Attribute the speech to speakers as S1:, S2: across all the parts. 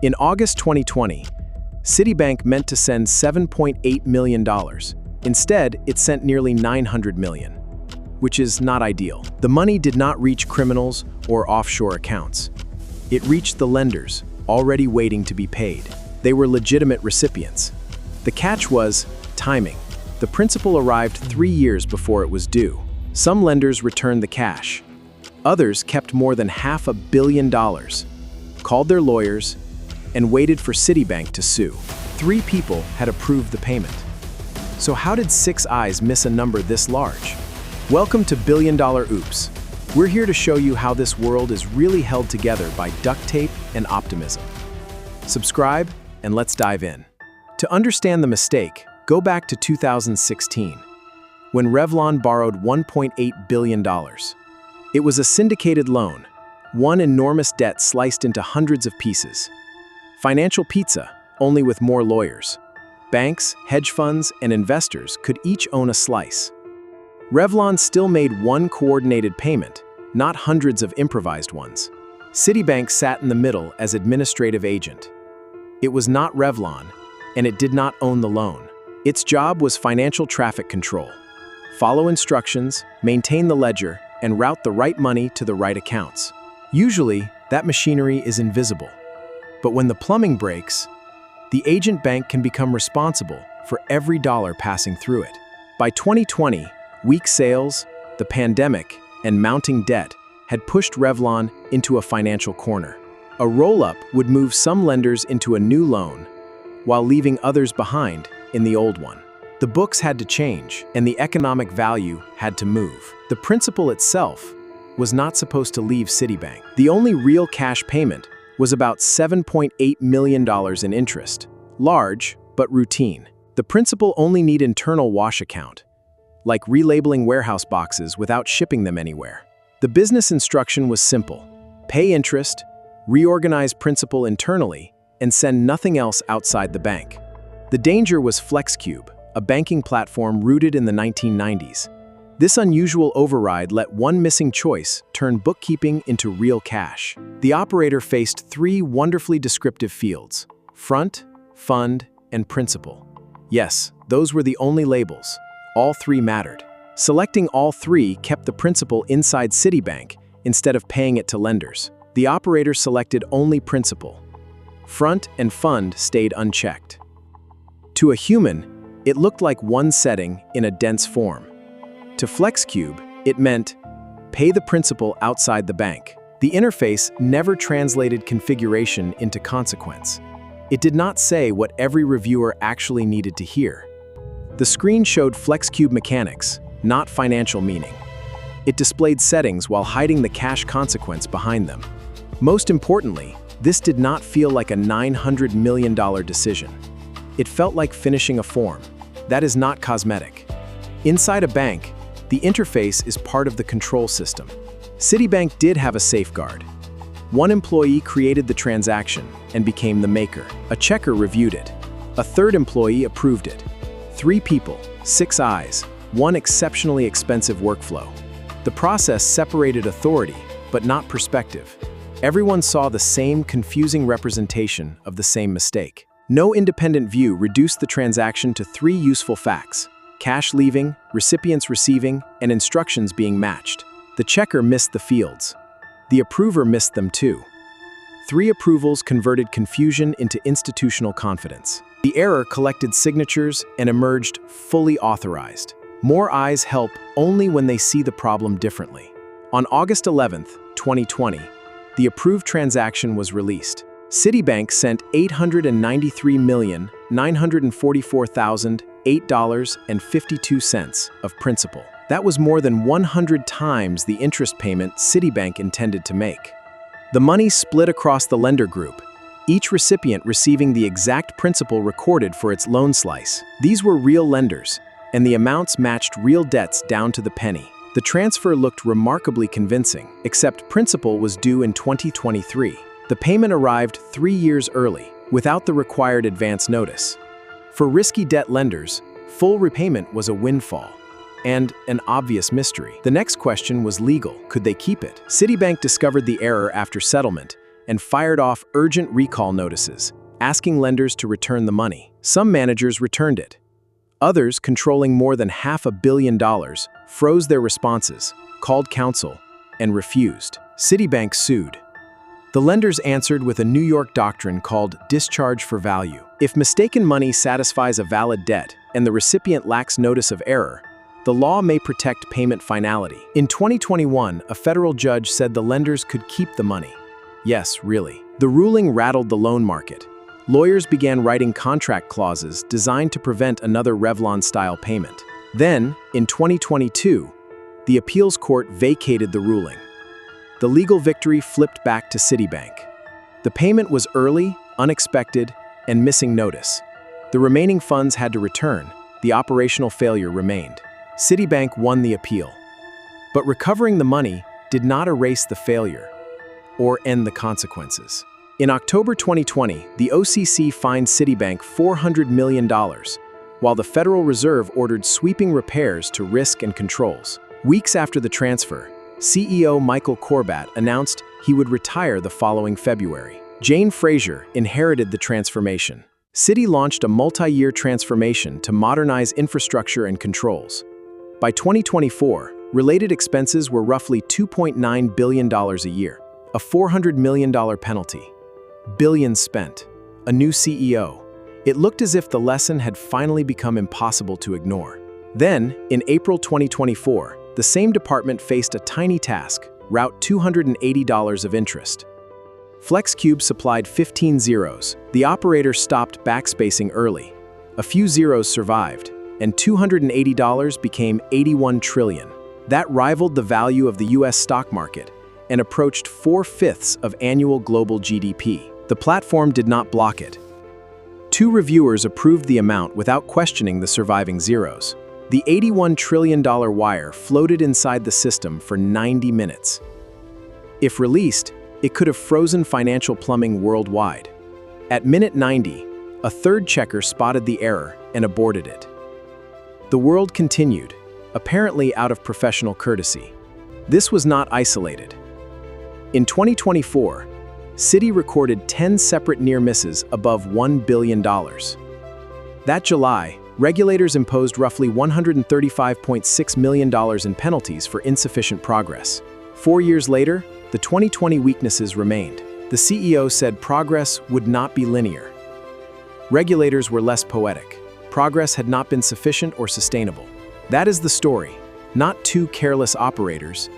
S1: In August 2020, Citibank meant to send $7.8 million. Instead, it sent nearly $900 million, which is not ideal. The money did not reach criminals or offshore accounts. It reached the lenders, already waiting to be paid. They were legitimate recipients. The catch was timing. The principal arrived 3 years before it was due. Some lenders returned the cash. Others kept more than $500 million, called their lawyers, and waited for Citibank to sue. 3 people had approved the payment. So how did 6 eyes miss a number this large? Welcome to Billion Dollar Oops. We're here to show you how this world is really held together by duct tape and optimism. Subscribe and let's dive in. To understand the mistake, go back to 2016, when Revlon borrowed $1.8 billion. It was a syndicated loan, one enormous debt sliced into hundreds of pieces. Financial pizza, only with more lawyers. Banks, hedge funds, and investors could each own a slice. Revlon still made one coordinated payment, not hundreds of improvised ones. Citibank sat in the middle as administrative agent. It was not Revlon, and it did not own the loan. Its job was financial traffic control. Follow instructions, maintain the ledger, and route the right money to the right accounts. Usually, that machinery is invisible. But when the plumbing breaks, the agent bank can become responsible for every dollar passing through it. By 2020, weak sales, the pandemic, and mounting debt had pushed Revlon into a financial corner. A roll-up would move some lenders into a new loan, while leaving others behind in the old one. The books had to change, and the economic value had to move. The principal itself was not supposed to leave Citibank. The only real cash payment was about $7.8 million in interest. Large, but routine. The principal only need internal wash account, like relabeling warehouse boxes without shipping them anywhere. The business instruction was simple: pay interest, reorganize principal internally, and send nothing else outside the bank. The danger was Flexcube, a banking platform rooted in the 1990s. This unusual override let one missing choice turn bookkeeping into real cash. The operator faced 3 wonderfully descriptive fields: front, fund, and principal. Yes, those were the only labels. All 3 mattered. Selecting all 3 kept the principal inside Citibank instead of paying it to lenders. The operator selected only principal. Front and fund stayed unchecked. To a human, it looked like one setting in a dense form. To Flexcube, it meant pay the principal outside the bank. The interface never translated configuration into consequence. It did not say what every reviewer actually needed to hear. The screen showed Flexcube mechanics, not financial meaning. It displayed settings while hiding the cash consequence behind them. Most importantly, this did not feel like a $900 million decision. It felt like finishing a form. That is not cosmetic. Inside a bank, the interface is part of the control system. Citibank did have a safeguard. One employee created the transaction and became the maker. A checker reviewed it. A 3rd employee approved it. 3 people, 6 eyes, one exceptionally expensive workflow. The process separated authority, but not perspective. Everyone saw the same confusing representation of the same mistake. No independent view reduced the transaction to 3 useful facts: cash leaving, recipients receiving, and instructions being matched. The checker missed the fields. The approver missed them too. 3 approvals converted confusion into institutional confidence. The error collected signatures and emerged fully authorized. More eyes help only when they see the problem differently. On August 11, 2020, the approved transaction was released. Citibank sent $893,944,008.52 of principal. That was more than 100 times the interest payment Citibank intended to make. The money split across the lender group, each recipient receiving the exact principal recorded for its loan slice. These were real lenders, and the amounts matched real debts down to the penny. The transfer looked remarkably convincing, except principal was due in 2023. The payment arrived 3 years early, without the required advance notice. For risky debt lenders, full repayment was a windfall, and an obvious mystery. The next question was legal. Could they keep it? Citibank discovered the error after settlement and fired off urgent recall notices, asking lenders to return the money. Some managers returned it. Others, controlling more than $500 million, froze their responses, called counsel, and refused. Citibank sued. The lenders answered with a New York doctrine called discharge for value. If mistaken money satisfies a valid debt and the recipient lacks notice of error, the law may protect payment finality. In 2021, a federal judge said the lenders could keep the money. Yes, really. The ruling rattled the loan market. Lawyers began writing contract clauses designed to prevent another Revlon-style payment. Then, in 2022, the appeals court vacated the ruling. The legal victory flipped back to Citibank. The payment was early, unexpected, and missing notice. The remaining funds had to return. The operational failure remained. Citibank won the appeal. But recovering the money did not erase the failure or end the consequences. In October 2020, the OCC fined Citibank $400 million, while the Federal Reserve ordered sweeping repairs to risk and controls. Weeks after the transfer, CEO Michael Corbat announced he would retire the following February. Jane Fraser inherited the transformation. Citi launched a multi-year transformation to modernize infrastructure and controls. By 2024, related expenses were roughly $2.9 billion a year, a $400 million penalty. Billions spent. A new CEO. It looked as if the lesson had finally become impossible to ignore. Then, in April 2024, the same department faced a tiny task: route $280 of interest. Flexcube supplied 15 zeros. The operator stopped backspacing early. A few zeros survived, and $280 became 81 trillion. That rivaled the value of the US stock market and approached 4/5 of annual global GDP. The platform did not block it. 2 reviewers approved the amount without questioning the surviving zeros. The $81 trillion wire floated inside the system for 90 minutes. If released, it could have frozen financial plumbing worldwide. At minute 90, a third checker spotted the error and aborted it. The world continued, apparently out of professional courtesy. This was not isolated. In 2024, Citi recorded 10 separate near misses above $1 billion. That July, regulators imposed roughly $135.6 million in penalties for insufficient progress. 4 years later, the 2020 weaknesses remained. The CEO said progress would not be linear. Regulators were less poetic. Progress had not been sufficient or sustainable. That is the story, not 2 careless operators,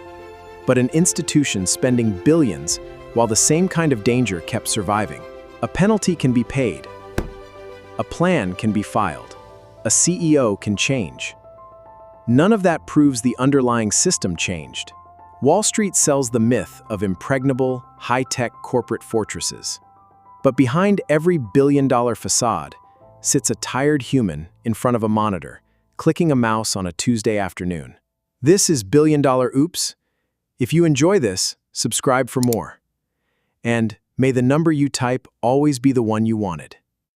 S1: but an institution spending billions while the same kind of danger kept surviving. A penalty can be paid. A plan can be filed. A CEO can change. None of that proves the underlying system changed. Wall Street sells the myth of impregnable, high-tech corporate fortresses. But behind every billion-dollar facade sits a tired human in front of a monitor, clicking a mouse on a Tuesday afternoon. This is Billion Dollar Oops. If you enjoy this, subscribe for more. And may the number you type always be the one you wanted.